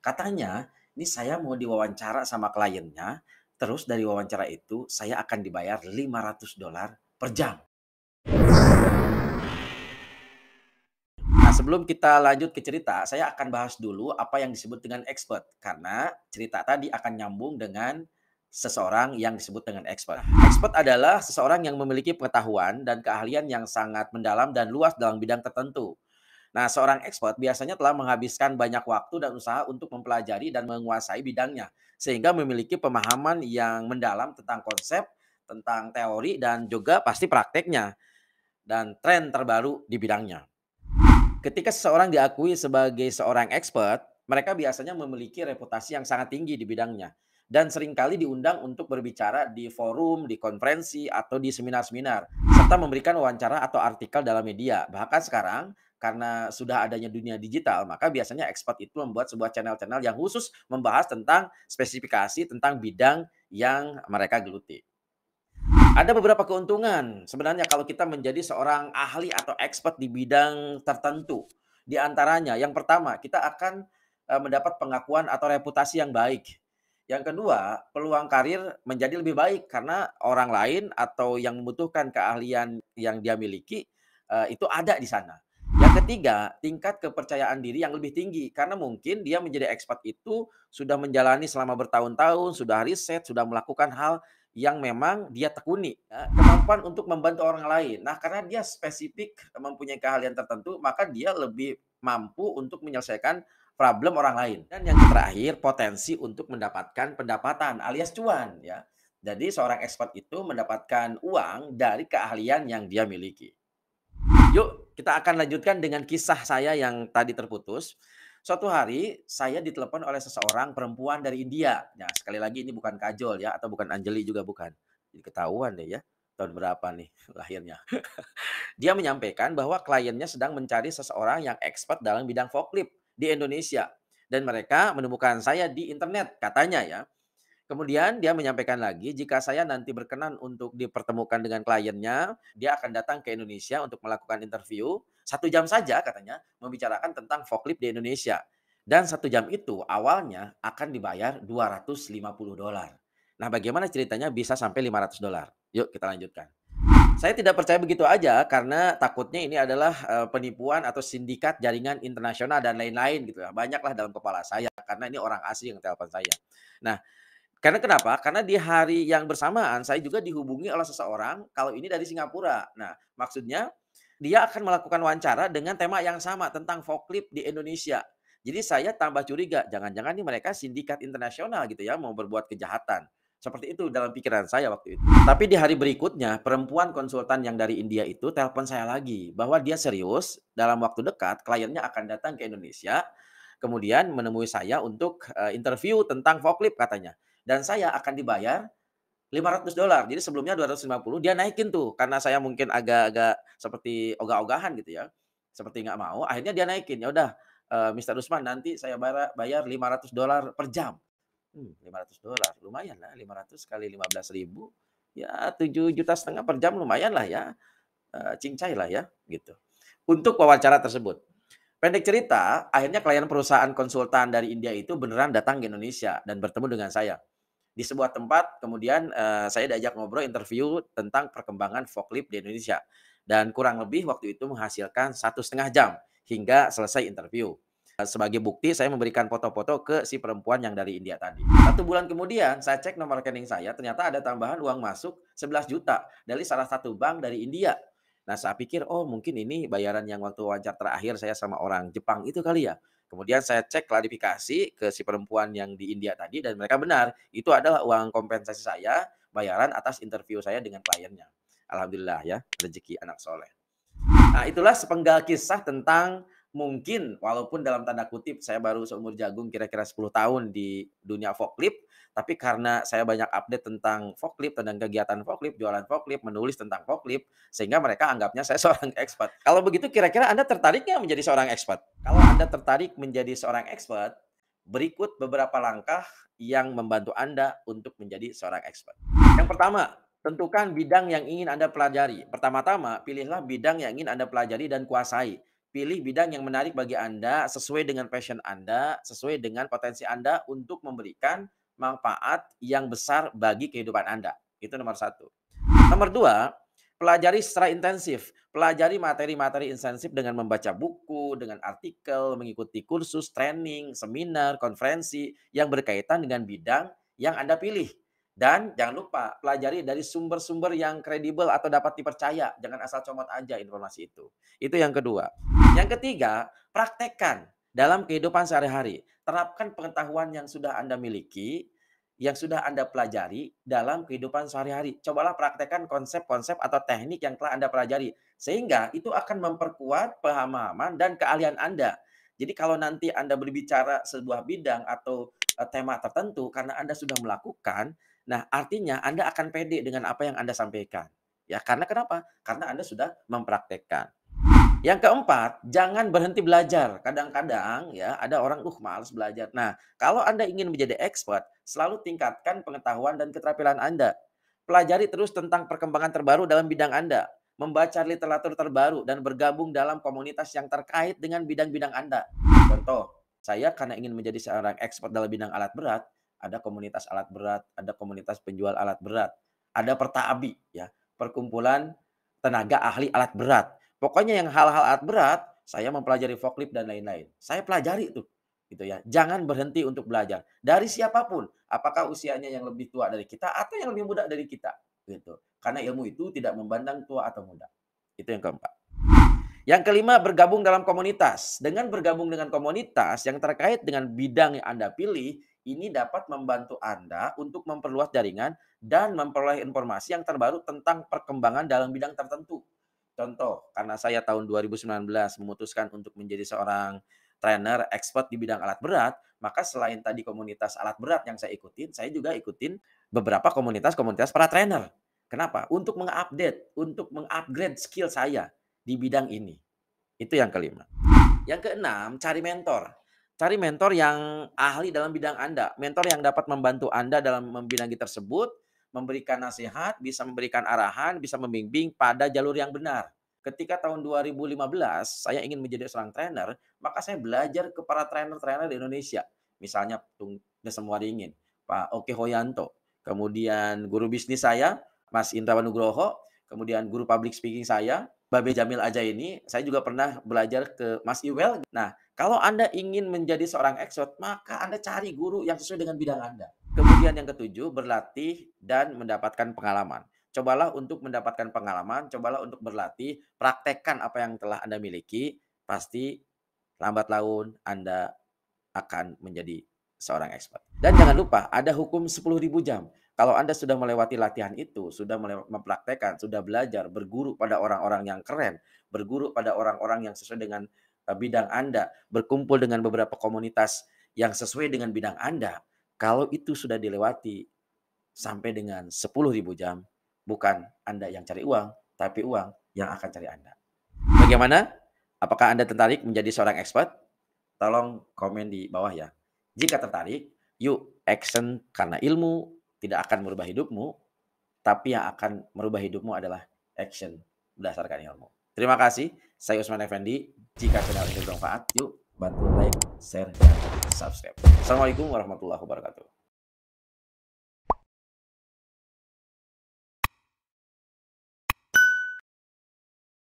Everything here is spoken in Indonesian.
Katanya, ini saya mau diwawancara sama kliennya, terus dari wawancara itu saya akan dibayar $500 per jam. Nah, sebelum kita lanjut ke cerita, saya akan bahas dulu apa yang disebut dengan expert. Karena cerita tadi akan nyambung dengan seseorang yang disebut dengan expert. Expert adalah seseorang yang memiliki pengetahuan dan keahlian yang sangat mendalam dan luas dalam bidang tertentu. Nah, seorang expert biasanya telah menghabiskan banyak waktu dan usaha untuk mempelajari dan menguasai bidangnya, sehingga memiliki pemahaman yang mendalam tentang konsep, tentang teori, dan juga pasti prakteknya, dan tren terbaru di bidangnya. Ketika seseorang diakui sebagai seorang expert, mereka biasanya memiliki reputasi yang sangat tinggi di bidangnya dan seringkali diundang untuk berbicara di forum, di konferensi, atau di seminar-seminar, serta memberikan wawancara atau artikel dalam media. Bahkan sekarang, karena sudah adanya dunia digital, maka biasanya expert itu membuat sebuah channel-channel yang khusus membahas tentang spesifikasi tentang bidang yang mereka geluti. Ada beberapa keuntungan sebenarnya kalau kita menjadi seorang ahli atau expert di bidang tertentu. Di antaranya yang pertama, kita akan, mendapat pengakuan atau reputasi yang baik. Yang kedua, peluang karir menjadi lebih baik karena orang lain atau yang membutuhkan keahlian yang dia miliki, itu ada di sana. Yang ketiga, tingkat kepercayaan diri yang lebih tinggi karena mungkin dia menjadi expert itu sudah menjalani selama bertahun-tahun, sudah riset, sudah melakukan hal yang memang dia tekuni, ya, kemampuan untuk membantu orang lain. Nah, karena dia spesifik mempunyai keahlian tertentu, maka dia lebih mampu untuk menyelesaikan problem orang lain. Dan yang terakhir, potensi untuk mendapatkan pendapatan alias cuan, ya. Jadi seorang expert itu mendapatkan uang dari keahlian yang dia miliki. Yuk, kita akan lanjutkan dengan kisah saya yang tadi terputus. Suatu hari, saya ditelepon oleh seseorang perempuan dari India. Nah, sekali lagi ini bukan Kajol ya, atau bukan Anjali juga bukan. Jadi ketahuan deh ya, tahun berapa nih lahirnya. Dia menyampaikan bahwa kliennya sedang mencari seseorang yang expert dalam bidang forklift di Indonesia. Dan mereka menemukan saya di internet, katanya ya. Kemudian dia menyampaikan lagi, jika saya nanti berkenan untuk dipertemukan dengan kliennya, dia akan datang ke Indonesia untuk melakukan interview. 1 jam saja katanya, membicarakan tentang forklift di Indonesia. Dan 1 jam itu awalnya akan dibayar $250. Nah, bagaimana ceritanya bisa sampai $500? Yuk kita lanjutkan. Saya tidak percaya begitu aja karena takutnya ini adalah penipuan atau sindikat jaringan internasional dan lain-lain gitu ya. Banyaklah dalam kepala saya karena ini orang asing yang telepon saya. Nah, karena kenapa? Karena di hari yang bersamaan saya juga dihubungi oleh seseorang, kalau ini dari Singapura. Nah, maksudnya dia akan melakukan wawancara dengan tema yang sama tentang forklift di Indonesia. Jadi saya tambah curiga, jangan-jangan nih mereka sindikat internasional gitu ya, mau berbuat kejahatan. Seperti itu dalam pikiran saya waktu itu. Tapi di hari berikutnya, perempuan konsultan yang dari India itu telepon saya lagi bahwa dia serius dalam waktu dekat kliennya akan datang ke Indonesia, kemudian menemui saya untuk interview tentang forklift katanya. Dan saya akan dibayar $500. Jadi sebelumnya 250 dia naikin tuh karena saya mungkin agak-agak seperti ogah-ogahan gitu ya, seperti nggak mau, akhirnya dia naikin, "Ya udah, Mister Rusman nanti saya bayar $500 per jam." $500 lumayan lah, 500 kali 15.000 ya 7,5 juta per jam lumayan lah ya, cincai lah ya, gitu. Untuk wawancara tersebut. Pendek cerita, akhirnya klien perusahaan konsultan dari India itu beneran datang ke Indonesia dan bertemu dengan saya. Di sebuah tempat kemudian, saya diajak ngobrol interview tentang perkembangan forklift di Indonesia. Dan kurang lebih waktu itu menghasilkan 1,5 jam hingga selesai interview. Sebagai bukti saya memberikan foto-foto ke si perempuan yang dari India tadi. 1 bulan kemudian saya cek nomor rekening saya ternyata ada tambahan uang masuk 11 juta dari salah satu bank dari India. Nah, saya pikir, oh mungkin ini bayaran yang waktu wawancara terakhir saya sama orang Jepang itu kali ya. Kemudian saya cek klarifikasi ke si perempuan yang di India tadi dan mereka benar, itu adalah uang kompensasi saya, bayaran atas interview saya dengan kliennya. Alhamdulillah ya, rezeki anak soleh. Nah, itulah sepenggal kisah tentang mungkin walaupun dalam tanda kutip saya baru seumur jagung kira-kira 10 tahun di dunia forklift, tapi karena saya banyak update tentang forklift, tentang kegiatan forklift, jualan forklift, menulis tentang forklift, sehingga mereka anggapnya saya seorang expert. Kalau begitu kira-kira Anda tertarik nggak menjadi seorang expert? Kalau Anda tertarik menjadi seorang expert, berikut beberapa langkah yang membantu Anda untuk menjadi seorang expert. Yang pertama, tentukan bidang yang ingin Anda pelajari. Pertama-tama, pilihlah bidang yang ingin Anda pelajari dan kuasai. Pilih bidang yang menarik bagi Anda, sesuai dengan passion Anda, sesuai dengan potensi Anda untuk memberikan manfaat yang besar bagi kehidupan Anda. Itu nomor satu. Nomor 2, pelajari secara intensif. Pelajari materi-materi intensif dengan membaca buku, dengan artikel, mengikuti kursus, training, seminar, konferensi yang berkaitan dengan bidang yang Anda pilih. Dan jangan lupa pelajari dari sumber-sumber yang kredibel atau dapat dipercaya. Jangan asal comot aja informasi itu. Itu yang kedua. Yang ketiga, praktekkan dalam kehidupan sehari-hari. Terapkan pengetahuan yang sudah Anda miliki, yang sudah Anda pelajari dalam kehidupan sehari-hari. Cobalah praktekkan konsep-konsep atau teknik yang telah Anda pelajari. Sehingga itu akan memperkuat pemahaman dan keahlian Anda. Jadi kalau nanti Anda berbicara sebuah bidang atau tema tertentu karena Anda sudah melakukan, nah artinya Anda akan pede dengan apa yang Anda sampaikan. Ya, karena kenapa? Karena Anda sudah mempraktekkan. Yang keempat, jangan berhenti belajar. Kadang-kadang ya ada orang, males belajar. Nah, kalau Anda ingin menjadi expert, selalu tingkatkan pengetahuan dan keterampilan Anda. Pelajari terus tentang perkembangan terbaru dalam bidang Anda. Membaca literatur terbaru dan bergabung dalam komunitas yang terkait dengan bidang-bidang Anda. Contoh, saya karena ingin menjadi seorang expert dalam bidang alat berat, ada komunitas alat berat, ada komunitas penjual alat berat, ada Pertaabi ya, perkumpulan tenaga ahli alat berat. Pokoknya yang hal-hal alat berat, saya mempelajari forklift dan lain-lain. Saya pelajari itu, gitu ya. Jangan berhenti untuk belajar. Dari siapapun, apakah usianya yang lebih tua dari kita atau yang lebih muda dari kita, gitu. Karena ilmu itu tidak memandang tua atau muda. Itu yang keempat. Yang kelima, bergabung dalam komunitas. Dengan bergabung dengan komunitas yang terkait dengan bidang yang Anda pilih, ini dapat membantu Anda untuk memperluas jaringan dan memperoleh informasi yang terbaru tentang perkembangan dalam bidang tertentu. Contoh, karena saya tahun 2019 memutuskan untuk menjadi seorang trainer expert di bidang alat berat, maka selain tadi komunitas alat berat yang saya juga ikutin beberapa komunitas-komunitas para trainer. Kenapa? Untuk mengupdate, untuk mengupgrade skill saya di bidang ini. Itu yang kelima. Yang keenam, cari mentor. Cari mentor yang ahli dalam bidang Anda. Mentor yang dapat membantu Anda dalam bidang tersebut, memberikan nasihat, bisa memberikan arahan, bisa membimbing pada jalur yang benar. Ketika tahun 2015 saya ingin menjadi seorang trainer, maka saya belajar ke para trainer-trainer di Indonesia. Misalnya Tung Desem Waringin, Pak Oke Hoyanto, kemudian guru bisnis saya, Mas Indrawan Nugroho, kemudian guru public speaking saya, Babe Jamil Ajaini, saya juga pernah belajar ke Mas Iwel. Nah, kalau Anda ingin menjadi seorang expert, maka Anda cari guru yang sesuai dengan bidang Anda. Kemudian yang ketujuh, berlatih dan mendapatkan pengalaman. Cobalah untuk mendapatkan pengalaman, cobalah untuk berlatih, praktekkan apa yang telah Anda miliki, pasti lambat laun Anda akan menjadi seorang expert. Dan jangan lupa ada hukum 10.000 jam. Kalau Anda sudah melewati latihan itu, sudah mempraktekkan, sudah belajar, berguru pada orang-orang yang keren, berguru pada orang-orang yang sesuai dengan bidang Anda, berkumpul dengan beberapa komunitas yang sesuai dengan bidang Anda. Kalau itu sudah dilewati sampai dengan 10.000 jam, bukan Anda yang cari uang, tapi uang yang akan cari Anda. Bagaimana? Apakah Anda tertarik menjadi seorang expert? Tolong komen di bawah ya. Jika tertarik, yuk action, karena ilmu tidak akan merubah hidupmu, tapi yang akan merubah hidupmu adalah action berdasarkan ilmu. Terima kasih. Saya Usman Effendi. Jika channel ini bermanfaat, yuk bantu like, share, dan subscribe. Assalamualaikum warahmatullahi wabarakatuh.